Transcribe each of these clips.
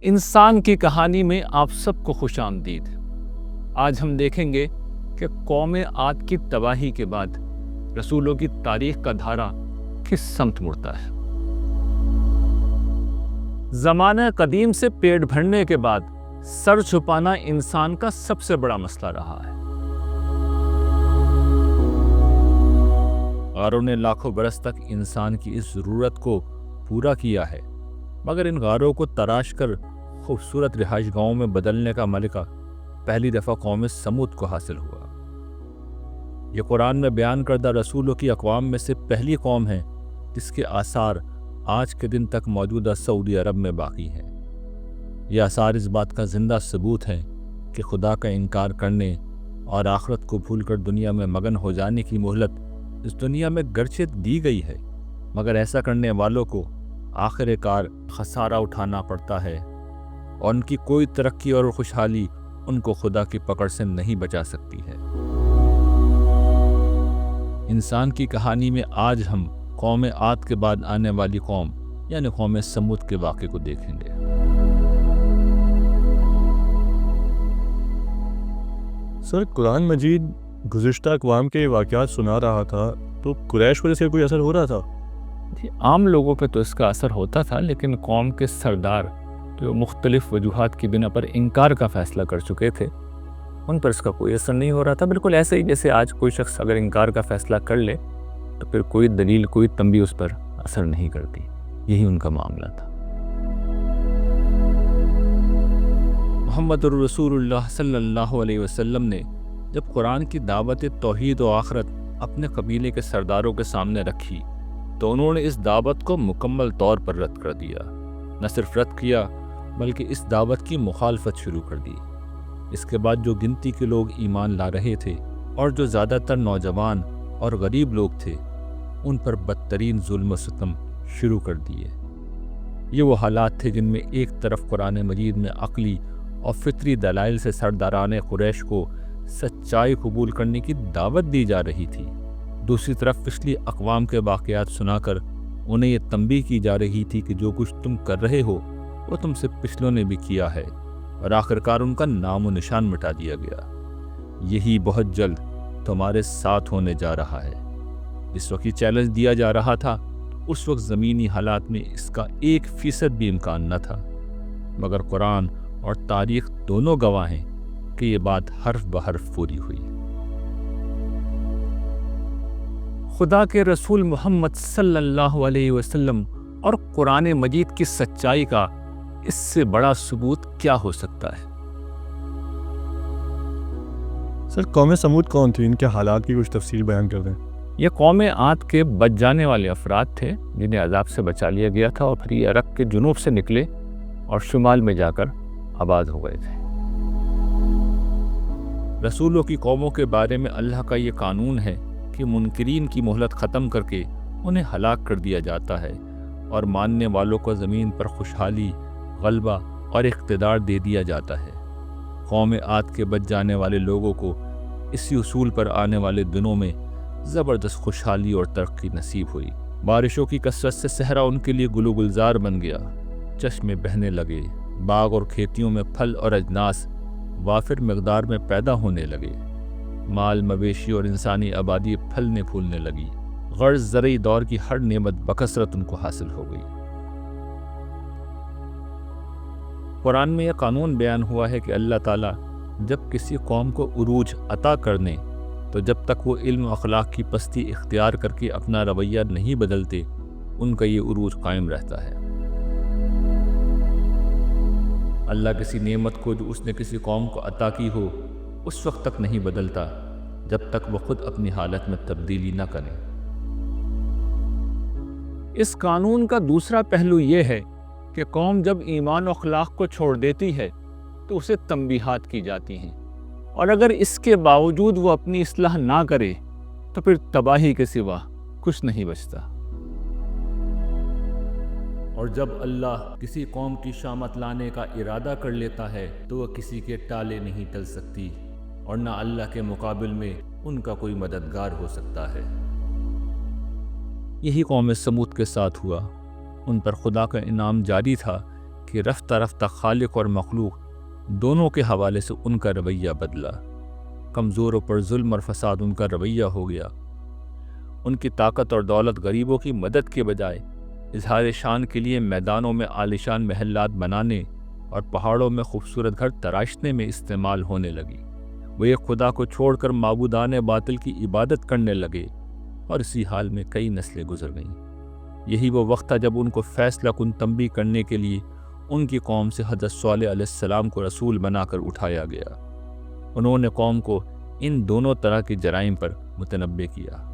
انسان کی کہانی میں آپ سب کو خوش آمدید۔ آج ہم دیکھیں گے کہ قوم عاد کی تباہی کے بعد رسولوں کی تاریخ کا دھارا کس سمت مڑتا ہے۔ زمانہ قدیم سے پیٹ بھرنے کے بعد سر چھپانا انسان کا سب سے بڑا مسئلہ رہا ہے۔ غاروں نے لاکھوں برس تک انسان کی اس ضرورت کو پورا کیا ہے، مگر ان غاروں کو تراش کر خوبصورت رہائش گاہوں میں بدلنے کا ملکہ پہلی دفعہ قوم سمود کو حاصل ہوا۔ یہ قرآن میں بیان کردہ رسولوں کی اقوام میں سے پہلی قوم ہے جس کے آثار آج کے دن تک موجودہ سعودی عرب میں باقی ہیں۔ یہ آثار اس بات کا زندہ ثبوت ہیں کہ خدا کا انکار کرنے اور آخرت کو بھول کر دنیا میں مگن ہو جانے کی مہلت اس دنیا میں گرچہ دی گئی ہے، مگر ایسا کرنے والوں کو آخر کار خسارہ اٹھانا پڑتا ہے، اور ان کی کوئی ترقی اور خوشحالی ان کو خدا کی پکڑ سے نہیں بچا سکتی ہے۔ انسان کی کہانی میں آج ہم قوم عاد کے بعد آنے والی قوم یعنی قوم سمود کے واقعے کو دیکھیں گے۔ سر، قرآن مجید گزشتہ اقوام کے واقعات سنا رہا تھا، تو قریش پر اس کا کوئی اثر ہو رہا تھا؟ عام لوگوں پہ تو اس کا اثر ہوتا تھا، لیکن قوم کے سردار جو مختلف وجوہات کی بنا پر انکار کا فیصلہ کر چکے تھے، ان پر اس کا کوئی اثر نہیں ہو رہا تھا۔ بالکل ایسے ہی جیسے آج کوئی شخص اگر انکار کا فیصلہ کر لے تو پھر کوئی دلیل، کوئی تنبیہ اس پر اثر نہیں کرتی۔ یہی ان کا معاملہ تھا۔ محمد الرسول اللہ صلی اللہ علیہ وسلم نے جب قرآن کی دعوت توحید و آخرت اپنے قبیلے کے سرداروں کے سامنے رکھی تو انہوں نے اس دعوت کو مکمل طور پر رد کر دیا۔ نہ صرف رد کیا بلکہ اس دعوت کی مخالفت شروع کر دی۔ اس کے بعد جو گنتی کے لوگ ایمان لا رہے تھے اور جو زیادہ تر نوجوان اور غریب لوگ تھے، ان پر بدترین ظلم و ستم شروع کر دیے۔ یہ وہ حالات تھے جن میں ایک طرف قرآن مجید میں عقلی اور فطری دلائل سے سرداران قریش کو سچائی قبول کرنے کی دعوت دی جا رہی تھی، دوسری طرف پچھلی اقوام کے واقعات سنا کر انہیں یہ تنبیہ کی جا رہی تھی کہ جو کچھ تم کر رہے ہو وہ تم سے پچھلوں نے بھی کیا ہے، اور آخرکار ان کا نام و نشان مٹا دیا گیا۔ یہی بہت جلد تمہارے ساتھ ہونے جا رہا ہے۔ جس وقت یہ چیلنج دیا جا رہا تھا اس وقت زمینی حالات میں اس کا 1% بھی امکان نہ تھا، مگر قرآن اور تاریخ دونوں گواہ ہیں کہ یہ بات حرف بحرف پوری ہوئی۔ خدا کے رسول محمد صلی اللہ علیہ وسلم اور قرآن مجید کی سچائی کا اس سے بڑا ثبوت کیا ہو سکتا ہے؟ سر، قوم سمود کون تھی؟ ان کے حالات کی کچھ تفصیل بیان کر دیں۔ یہ قوم عاد کے بچ جانے والے افراد تھے جنہیں عذاب سے بچا لیا گیا تھا، اور پھر یہ عرب کے جنوب سے نکلے اور شمال میں جا کر آباد ہو گئے تھے۔ رسولوں کی قوموں کے بارے میں اللہ کا یہ قانون ہے کہ منکرین کی مہلت ختم کر کے انہیں ہلاک کر دیا جاتا ہے، اور ماننے والوں کو زمین پر خوشحالی، غلبہ اور اقتدار دے دیا جاتا ہے۔ قوم عاد کے بچ جانے والے لوگوں کو اسی اصول پر آنے والے دنوں میں زبردست خوشحالی اور ترقی نصیب ہوئی۔ بارشوں کی کثرت سے صحرا ان کے لیے گلو گلزار بن گیا، چشمے بہنے لگے، باغ اور کھیتیوں میں پھل اور اجناس وافر مقدار میں پیدا ہونے لگے، مال مویشی اور انسانی آبادی پھلنے پھولنے لگی، غرض زرعی دور کی ہر نعمت بکثرت ان کو حاصل ہو گئی۔ قرآن میں یہ قانون بیان ہوا ہے کہ اللہ تعالیٰ جب کسی قوم کو عروج عطا کرنے تو جب تک وہ علم و اخلاق کی پستی اختیار کر کے اپنا رویہ نہیں بدلتے، ان کا یہ عروج قائم رہتا ہے۔ اللہ کسی نعمت کو جو اس نے کسی قوم کو عطا کی ہو اس وقت تک نہیں بدلتا جب تک وہ خود اپنی حالت میں تبدیلی نہ کرے۔ اس قانون کا دوسرا پہلو یہ ہے کہ قوم جب ایمان و اخلاق کو چھوڑ دیتی ہے تو اسے تنبیہات کی جاتی ہیں، اور اگر اس کے باوجود وہ اپنی اصلاح نہ کرے تو پھر تباہی کے سوا کچھ نہیں بچتا۔ اور جب اللہ کسی قوم کی شامت لانے کا ارادہ کر لیتا ہے تو وہ کسی کے ٹالے نہیں ٹل سکتی، اور نہ اللہ کے مقابل میں ان کا کوئی مددگار ہو سکتا ہے۔ یہی قوم سمود کے ساتھ ہوا۔ ان پر خدا کا انعام جاری تھا کہ رفتہ رفتہ خالق اور مخلوق دونوں کے حوالے سے ان کا رویہ بدلا۔ کمزوروں پر ظلم اور فساد ان کا رویہ ہو گیا۔ ان کی طاقت اور دولت غریبوں کی مدد کے بجائے اظہار شان کے لیے میدانوں میں عالیشان محلات بنانے اور پہاڑوں میں خوبصورت گھر تراشنے میں استعمال ہونے لگی۔ وہ ایک خدا کو چھوڑ کر معبودان باطل کی عبادت کرنے لگے، اور اسی حال میں کئی نسلیں گزر گئیں۔ یہی وہ وقت تھا جب ان کو فیصلہ کن تنبیہ کرنے کے لیے ان کی قوم سے حضرت صالح علیہ السلام کو رسول بنا کر اٹھایا گیا۔ انہوں نے قوم کو ان دونوں طرح کے جرائم پر متنبہ کیا۔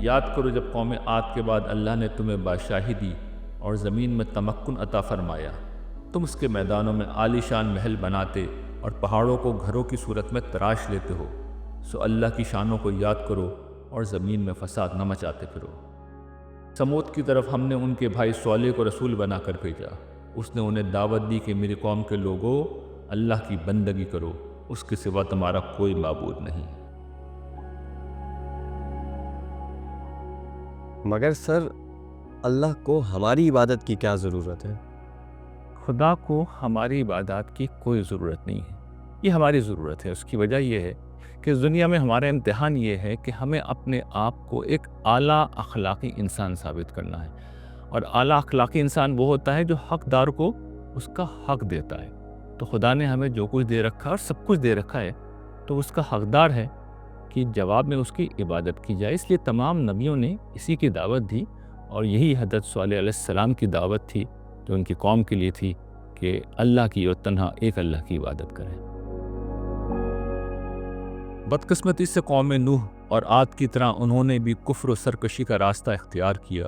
یاد کرو جب قوم عاد کے بعد اللہ نے تمہیں بادشاہی دی اور زمین میں تمکن عطا فرمایا، تم اس کے میدانوں میں عالی شان محل بناتے اور پہاڑوں کو گھروں کی صورت میں تراش لیتے ہو، سو اللہ کی شانوں کو یاد کرو اور زمین میں فساد نہ مچاتے پھرو۔ سمود کی طرف ہم نے ان کے بھائی صالح کو رسول بنا کر بھیجا۔ اس نے انہیں دعوت دی کہ میری قوم کے لوگوں، اللہ کی بندگی کرو، اس کے سوا تمہارا کوئی معبود نہیں۔ مگر سر، اللہ کو ہماری عبادت کی کیا ضرورت ہے؟ خدا کو ہماری عبادات کی کوئی ضرورت نہیں ہے، یہ ہماری ضرورت ہے۔ اس کی وجہ یہ ہے کہ اس دنیا میں ہمارا امتحان یہ ہے کہ ہمیں اپنے آپ کو ایک اعلیٰ اخلاقی انسان ثابت کرنا ہے، اور اعلیٰ اخلاقی انسان وہ ہوتا ہے جو حقدار کو اس کا حق دیتا ہے۔ تو خدا نے ہمیں جو کچھ دے رکھا اور سب کچھ دے رکھا ہے، تو اس کا حقدار ہے کہ جواب میں اس کی عبادت کی جائے۔ اس لیے تمام نبیوں نے اسی کی دعوت دی، اور یہی حضرت صالح علیہ السلام کی دعوت تھی جو ان کی قوم کے لیے تھی کہ اللہ کی اور تنہا ایک اللہ کی عبادت کریں۔ بدقسمتی سے قوم نوح اور عاد کی طرح انہوں نے بھی کفر و سرکشی کا راستہ اختیار کیا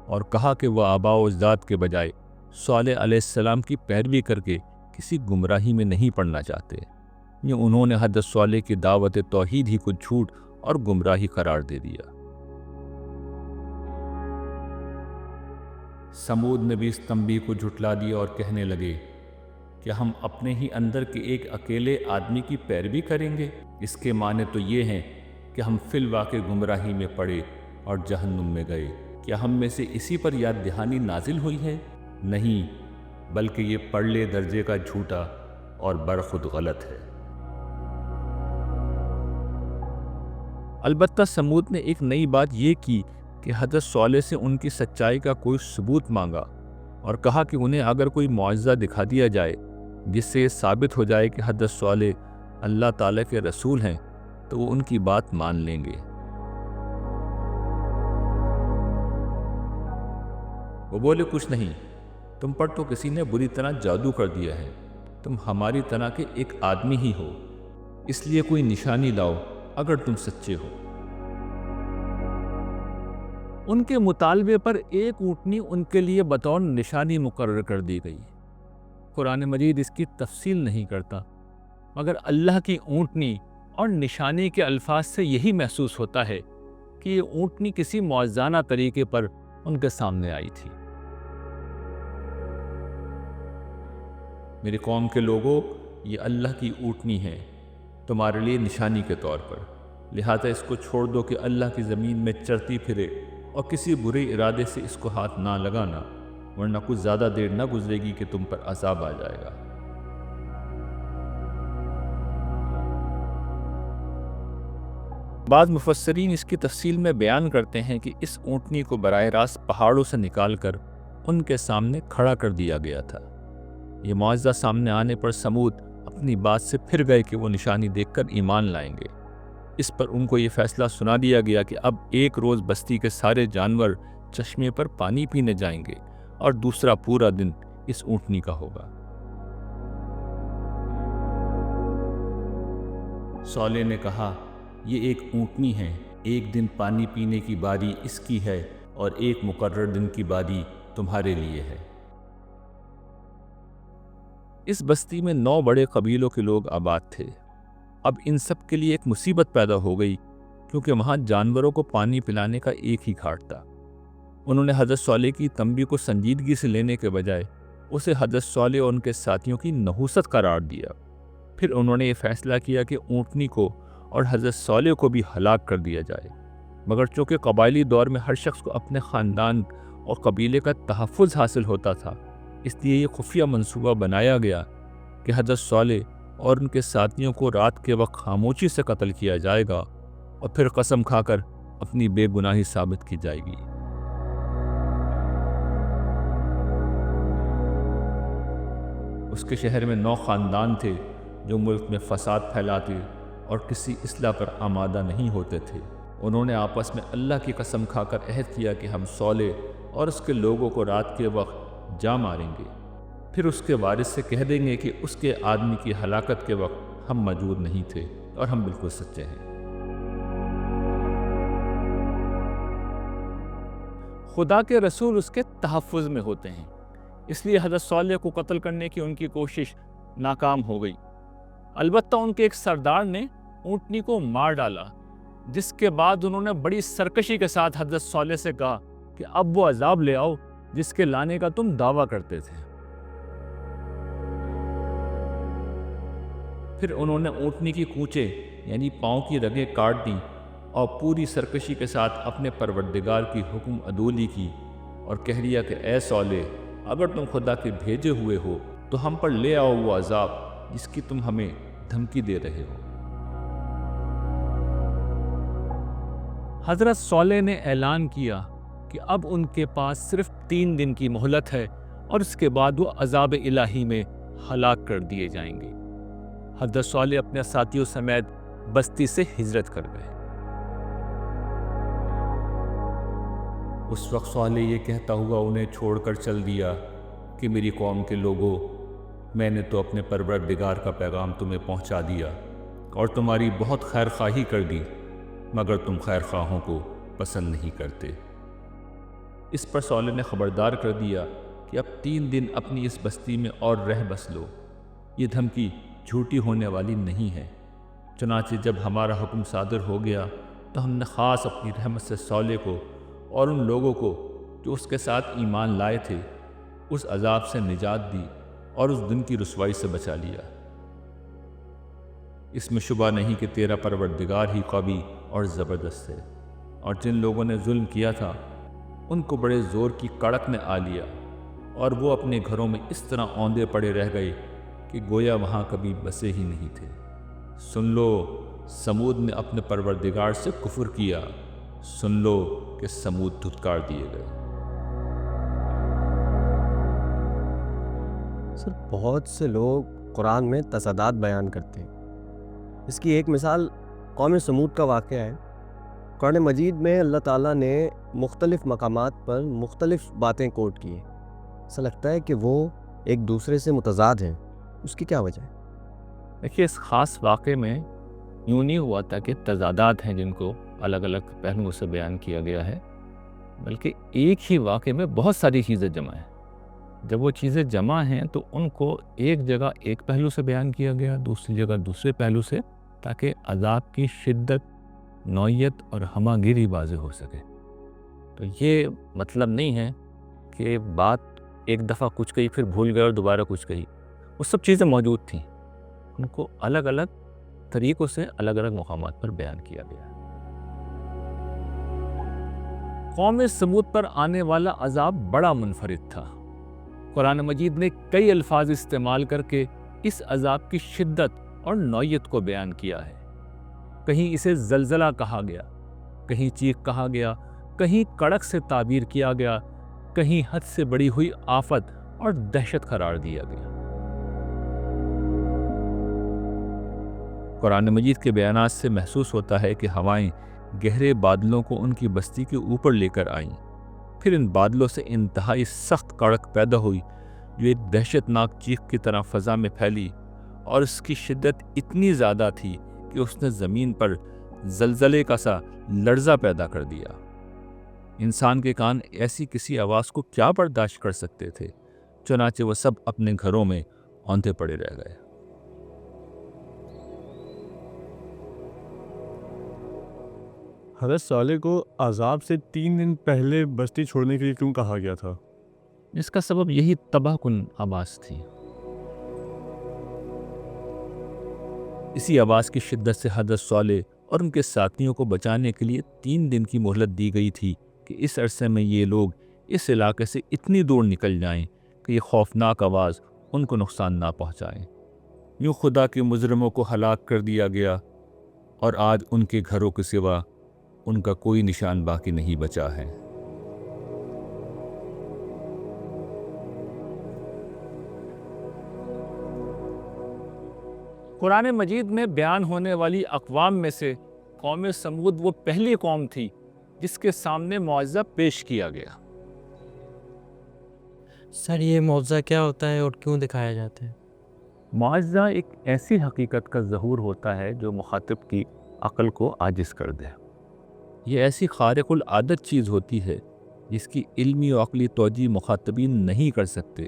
اور کہا کہ وہ آباء و اجداد کے بجائے صالح علیہ السلام کی پیروی کر کے کسی گمراہی میں نہیں پڑنا چاہتے۔ یہ انہوں نے حضرت صالح کی دعوت توحید ہی کو جھوٹ اور گمراہی قرار دے دیا۔ سمود نے بھی اس تنبیہ کو جھٹلا دیا اور کہنے لگے کہ ہم اپنے ہی اندر کے ایک اکیلے آدمی کی پیروی کریں گے؟ اس کے معنی تو یہ ہیں کہ ہم فی الواقع گمراہی میں پڑے اور جہنم میں گئے۔ کیا ہم میں سے اسی پر یاد دہانی نازل ہوئی ہے؟ نہیں، بلکہ یہ پرلے درجے کا جھوٹا اور برخود غلط ہے۔ البتہ سمود نے ایک نئی بات یہ کی کہ حضرت صالح سے ان کی سچائی کا کوئی ثبوت مانگا اور کہا کہ انہیں اگر کوئی معجزہ دکھا دیا جائے جس سے یہ ثابت ہو جائے کہ حضرت صالح اللہ تعالیٰ کے رسول ہیں تو وہ ان کی بات مان لیں گے۔ وہ بولے کچھ نہیں، تم پر تو کسی نے بری طرح جادو کر دیا ہے، تم ہماری طرح کے ایک آدمی ہی ہو، اس لیے کوئی نشانی لاؤ اگر تم سچے ہو۔ ان کے مطالبے پر ایک اونٹنی ان کے لیے بطور نشانی مقرر کر دی گئی۔ قرآن مجید اس کی تفصیل نہیں کرتا، مگر اللہ کی اونٹنی اور نشانی کے الفاظ سے یہی محسوس ہوتا ہے کہ یہ اونٹنی کسی معجزانہ طریقے پر ان کے سامنے آئی تھی۔ میری قوم کے لوگوں، یہ اللہ کی اونٹنی ہے تمہارے لیے نشانی کے طور پر، لہذا اس کو چھوڑ دو کہ اللہ کی زمین میں چرتی پھرے، اور کسی برے ارادے سے اس کو ہاتھ نہ لگانا، ورنہ کچھ زیادہ دیر نہ گزرے گی کہ تم پر عذاب آ جائے گا۔ بعض مفسرین اس کی تفصیل میں بیان کرتے ہیں کہ اس اونٹنی کو براہ راست پہاڑوں سے نکال کر ان کے سامنے کھڑا کر دیا گیا تھا۔ یہ معجزہ سامنے آنے پر سمود اپنی بات سے پھر گئے کہ وہ نشانی دیکھ کر ایمان لائیں گے۔ اس پر ان کو یہ فیصلہ سنا دیا گیا کہ اب ایک روز بستی کے سارے جانور چشمے پر پانی پینے جائیں گے اور دوسرا پورا دن اس اونٹنی کا ہوگا۔ صالح نے کہا، یہ ایک اونٹنی ہے، ایک دن پانی پینے کی باری اس کی ہے اور ایک مقرر دن کی باری تمہارے لیے ہے۔ اس بستی میں 9 بڑے قبیلوں کے لوگ آباد تھے۔ اب ان سب کے لیے ایک مصیبت پیدا ہو گئی، کیونکہ وہاں جانوروں کو پانی پلانے کا ایک ہی گھاٹ تھا۔ انہوں نے حضرت صالح کی تنبیہ کو سنجیدگی سے لینے کے بجائے اسے حضرت صالح اور ان کے ساتھیوں کی نحوست قرار دیا۔ پھر انہوں نے یہ فیصلہ کیا کہ اونٹنی کو اور حضرت صالح کو بھی ہلاک کر دیا جائے، مگر چونکہ قبائلی دور میں ہر شخص کو اپنے خاندان اور قبیلے کا تحفظ حاصل ہوتا تھا، اس لیے یہ خفیہ منصوبہ بنایا گیا کہ حضرت صالح اور ان کے ساتھیوں کو رات کے وقت خاموشی سے قتل کیا جائے گا اور پھر قسم کھا کر اپنی بے گناہی ثابت کی جائے گی۔ اس کے شہر میں 9 خاندان تھے جو ملک میں فساد پھیلاتے اور کسی اصلاح پر آمادہ نہیں ہوتے تھے۔ انہوں نے آپس میں اللہ کی قسم کھا کر عہد کیا کہ ہم صالح اور اس کے لوگوں کو رات کے وقت جا ماریں گے، پھر اس کے وارث سے کہہ دیں گے کہ اس کے آدمی کی ہلاکت کے وقت ہم موجود نہیں تھے اور ہم بالکل سچے ہیں۔ خدا کے رسول اس کے تحفظ میں ہوتے ہیں، اس لیے حضرت صالح کو قتل کرنے کی ان کی کوشش ناکام ہو گئی۔ البتہ ان کے ایک سردار نے اونٹنی کو مار ڈالا، جس کے بعد انہوں نے بڑی سرکشی کے ساتھ حضرت صالح سے کہا کہ اب وہ عذاب لے آؤ جس کے لانے کا تم دعویٰ کرتے تھے۔ پھر انہوں نے اونٹنی کی کونچیں یعنی پاؤں کی رگیں کاٹ دیں اور پوری سرکشی کے ساتھ اپنے پروردگار کی حکم عدولی کی اور کہہ لیا کہ اے صالح، اگر تم خدا کے بھیجے ہوئے ہو تو ہم پر لے آؤ وہ عذاب جس کی تم ہمیں دھمکی دے رہے ہو۔ حضرت صالح نے اعلان کیا کہ اب ان کے پاس صرف 3 دن کی مہلت ہے اور اس کے بعد وہ عذاب الہی میں ہلاک کر دیے جائیں گے۔ حضرت صالح اپنے ساتھیوں سمیت بستی سے ہجرت کر گئے۔ اس وقت صالح یہ کہتا ہوا انہیں چھوڑ کر چل دیا کہ میری قوم کے لوگوں، میں نے تو اپنے پروردگار کا پیغام تمہیں پہنچا دیا اور تمہاری بہت خیر خواہی کر دی، مگر تم خیر خواہوں کو پسند نہیں کرتے۔ اس پر صالح نے خبردار کر دیا کہ اب 3 دن اپنی اس بستی میں اور رہ بس لو، یہ دھمکی جھوٹی ہونے والی نہیں ہے۔ چنانچہ جب ہمارا حکم صادر ہو گیا تو ہم نے خاص اپنی رحمت سے صالح کو اور ان لوگوں کو جو اس کے ساتھ ایمان لائے تھے اس عذاب سے نجات دی اور اس دن کی رسوائی سے بچا لیا۔ اس میں شبہ نہیں کہ تیرا پروردگار ہی قوی اور زبردست ہے، اور جن لوگوں نے ظلم کیا تھا ان کو بڑے زور کی کڑک نے آ لیا اور وہ اپنے گھروں میں اس طرح اوندے پڑے رہ گئے کہ گویا وہاں کبھی بسے ہی نہیں تھے۔ سن لو، سمود نے اپنے پروردگار سے کفر کیا، سن لو کہ سمود دھتکار دیے گئے۔ سر، بہت سے لوگ قرآن میں تصادات بیان کرتے ہیں۔ اس کی ایک مثال قوم سمود کا واقعہ ہے۔ قرآن مجید میں اللہ تعالیٰ نے مختلف مقامات پر مختلف باتیں کوٹ کی ہیں۔ ایسا لگتا ہے کہ وہ ایک دوسرے سے متضاد ہیں، اس کی کیا وجہ ہے؟ دیکھیے، اس خاص واقعے میں یوں نہیں ہوا تھا کہ تضادات ہیں جن کو الگ الگ پہلوؤں سے بیان کیا گیا ہے، بلکہ ایک ہی واقعے میں بہت ساری چیزیں جمع ہیں۔ جب وہ چیزیں جمع ہیں تو ان کو ایک جگہ ایک پہلو سے بیان کیا گیا، دوسری جگہ دوسرے پہلو سے، تاکہ عذاب کی شدت، نوعیت اور ہمہ گیری واضح ہو سکے۔ تو یہ مطلب نہیں ہے کہ بات ایک دفعہ کچھ کہی پھر بھول گئے اور دوبارہ کچھ کہی، وہ سب چیزیں موجود تھیں، ان کو الگ الگ طریقوں سے الگ الگ مقامات پر بیان کیا گیا۔ قوم سمود پر آنے والا عذاب بڑا منفرد تھا۔ قرآن مجید نے کئی الفاظ استعمال کر کے اس عذاب کی شدت اور نوعیت کو بیان کیا ہے۔ کہیں اسے زلزلہ کہا گیا، کہیں چیخ کہا گیا، کہیں کڑک سے تعبیر کیا گیا، کہیں حد سے بڑی ہوئی آفت اور دہشت قرار دیا گیا۔ قرآن مجید کے بیانات سے محسوس ہوتا ہے کہ ہوائیں گہرے بادلوں کو ان کی بستی کے اوپر لے کر آئیں، پھر ان بادلوں سے انتہائی سخت کڑک پیدا ہوئی جو ایک دہشت ناک چیخ کی طرح فضا میں پھیلی، اور اس کی شدت اتنی زیادہ تھی کہ اس نے زمین پر زلزلے کا سا لرزہ پیدا کر دیا۔ انسان کے کان ایسی کسی آواز کو کیا برداشت کر سکتے تھے؟ چنانچہ وہ سب اپنے گھروں میں اوندے پڑے رہ گئے۔ حضرت صالح کو عذاب سے 3 دن پہلے بستی چھوڑنے کے لیے کیوں کہا گیا تھا؟ اس کا سبب یہی تباہ کن آواز تھی۔ اسی آواز کی شدت سے حضرت صالح اور ان کے ساتھیوں کو بچانے کے لیے 3 دن کی مہلت دی گئی تھی کہ اس عرصے میں یہ لوگ اس علاقے سے اتنی دور نکل جائیں کہ یہ خوفناک آواز ان کو نقصان نہ پہنچائے۔ یوں خدا کے مجرموں کو ہلاک کر دیا گیا اور آج ان کے گھروں کے سوا ان کا کوئی نشان باقی نہیں بچا ہے۔ قرآن مجید میں بیان ہونے والی اقوام میں سے قوم سمود وہ پہلی قوم تھی جس کے سامنے معجزہ پیش کیا گیا۔ سر یہ معجزہ کیا ہوتا ہے اور کیوں دکھایا جاتا ہے؟ معجزہ ایک ایسی حقیقت کا ظہور ہوتا ہے جو مخاطب کی عقل کو عاجز کر دے۔ یہ ایسی خارق العادت چیز ہوتی ہے جس کی علمی و عقلی توجیہ مخاطبین نہیں کر سکتے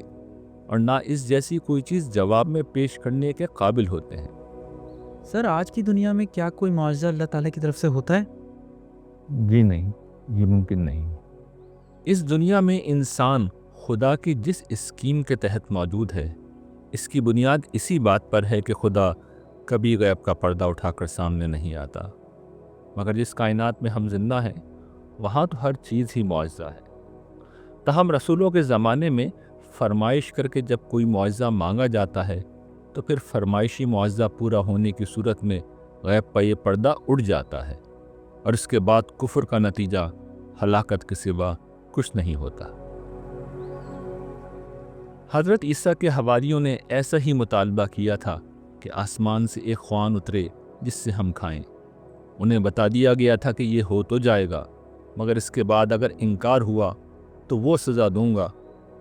اور نہ اس جیسی کوئی چیز جواب میں پیش کرنے کے قابل ہوتے ہیں۔ سر آج کی دنیا میں کیا کوئی معجزہ اللہ تعالیٰ کی طرف سے ہوتا ہے؟ جی نہیں، یہ ممکن نہیں۔ اس دنیا میں انسان خدا کی جس اسکیم کے تحت موجود ہے، اس کی بنیاد اسی بات پر ہے کہ خدا کبھی غیب کا پردہ اٹھا کر سامنے نہیں آتا، مگر جس کائنات میں ہم زندہ ہیں وہاں تو ہر چیز ہی معجزہ ہے۔ تاہم رسولوں کے زمانے میں فرمائش کر کے جب کوئی معجزہ مانگا جاتا ہے تو پھر فرمائشی معجزہ پورا ہونے کی صورت میں غیب پر یہ پردہ اڑ جاتا ہے اور اس کے بعد کفر کا نتیجہ ہلاکت کے سوا کچھ نہیں ہوتا۔ حضرت عیسیٰ کے حواریوں نے ایسا ہی مطالبہ کیا تھا کہ آسمان سے ایک خوان اترے جس سے ہم کھائیں۔ انہیں بتا دیا گیا تھا کہ یہ ہو تو جائے گا، مگر اس کے بعد اگر انکار ہوا تو وہ سزا دوں گا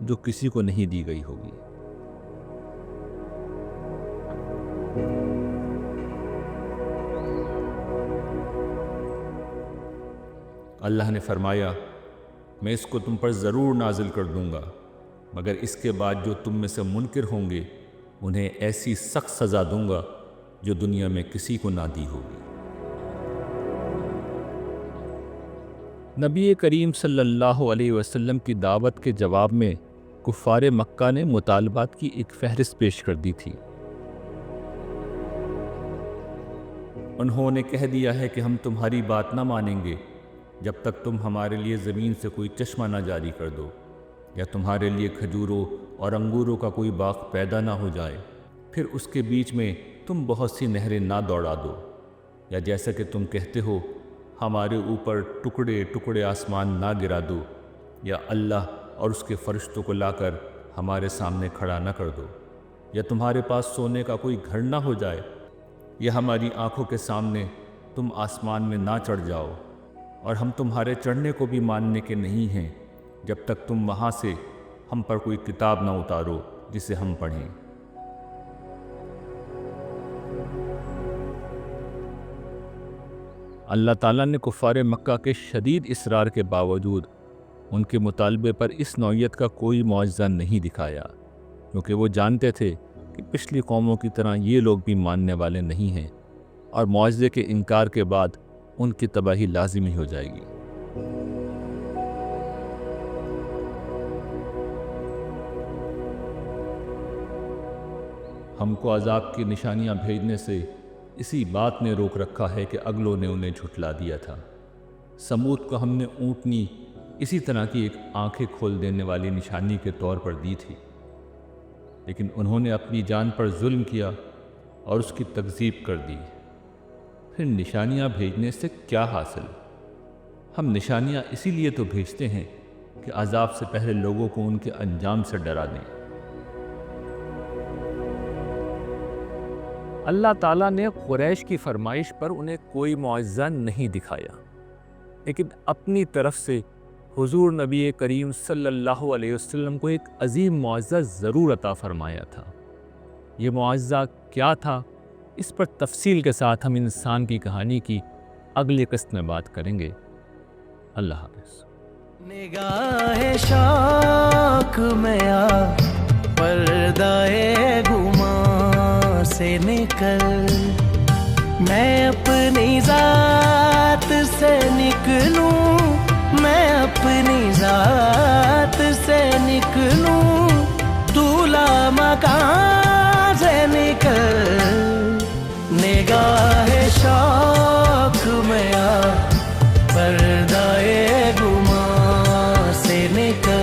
جو کسی کو نہیں دی گئی ہوگی۔ اللہ نے فرمایا، میں اس کو تم پر ضرور نازل کر دوں گا، مگر اس کے بعد جو تم میں سے منکر ہوں گے انہیں ایسی سخت سزا دوں گا جو دنیا میں کسی کو نہ دی ہوگی۔ نبی کریم صلی اللہ علیہ وسلم کی دعوت کے جواب میں کفار مکہ نے مطالبات کی ایک فہرست پیش کر دی تھی۔ انہوں نے کہہ دیا ہے کہ ہم تمہاری بات نہ مانیں گے جب تک تم ہمارے لیے زمین سے کوئی چشمہ نہ جاری کر دو، یا تمہارے لیے کھجوروں اور انگوروں کا کوئی باغ پیدا نہ ہو جائے، پھر اس کے بیچ میں تم بہت سی نہریں نہ دوڑا دو، یا جیسا کہ تم کہتے ہو ہمارے اوپر ٹکڑے ٹکڑے آسمان نہ گرا دو، یا اللہ اور اس کے فرشتوں کو لا کر ہمارے سامنے کھڑا نہ کر دو، یا تمہارے پاس سونے کا کوئی گھر نہ ہو جائے، یا ہماری آنکھوں کے سامنے تم آسمان میں نہ چڑھ جاؤ، اور ہم تمہارے چڑھنے کو بھی ماننے کے نہیں ہیں جب تک تم وہاں سے ہم پر کوئی کتاب نہ اتارو جسے ہم پڑھیں۔ اللہ تعالیٰ نے کفار مکہ کے شدید اصرار کے باوجود ان کے مطالبے پر اس نوعیت کا کوئی معجزہ نہیں دکھایا، کیونکہ وہ جانتے تھے کہ پچھلی قوموں کی طرح یہ لوگ بھی ماننے والے نہیں ہیں اور معجزے کے انکار کے بعد ان کی تباہی لازمی ہو جائے گی۔ ہم کو عذاب کی نشانیاں بھیجنے سے اسی بات نے روک رکھا ہے کہ اگلوں نے انہیں جھٹلا دیا تھا۔ سمود کو ہم نے اونٹنی اسی طرح کی ایک آنکھیں کھول دینے والی نشانی کے طور پر دی تھی، لیکن انہوں نے اپنی جان پر ظلم کیا اور اس کی تکذیب کر دی۔ پھر نشانیاں بھیجنے سے کیا حاصل؟ ہم نشانیاں اسی لیے تو بھیجتے ہیں کہ عذاب سے پہلے لوگوں کو ان کے انجام سے ڈرا دیں۔ اللہ تعالیٰ نے قریش کی فرمائش پر انہیں کوئی معجزہ نہیں دکھایا، لیکن اپنی طرف سے حضور نبی کریم صلی اللہ علیہ وسلم کو ایک عظیم معجزہ ضرور عطا فرمایا تھا۔ یہ معجزہ کیا تھا، اس پر تفصیل کے ساتھ ہم انسان کی کہانی کی اگلی قسط میں بات کریں گے۔ اللہ حافظ۔ نگاہ شوق میں آ پردہ گماں سے نکل، میں اپنی ذات سے نکلوں، میں اپنی ذات سے نکلوں، دولہ مکان سے نکل، نگاہ شوق میں آ پردہ گماں سے نکل۔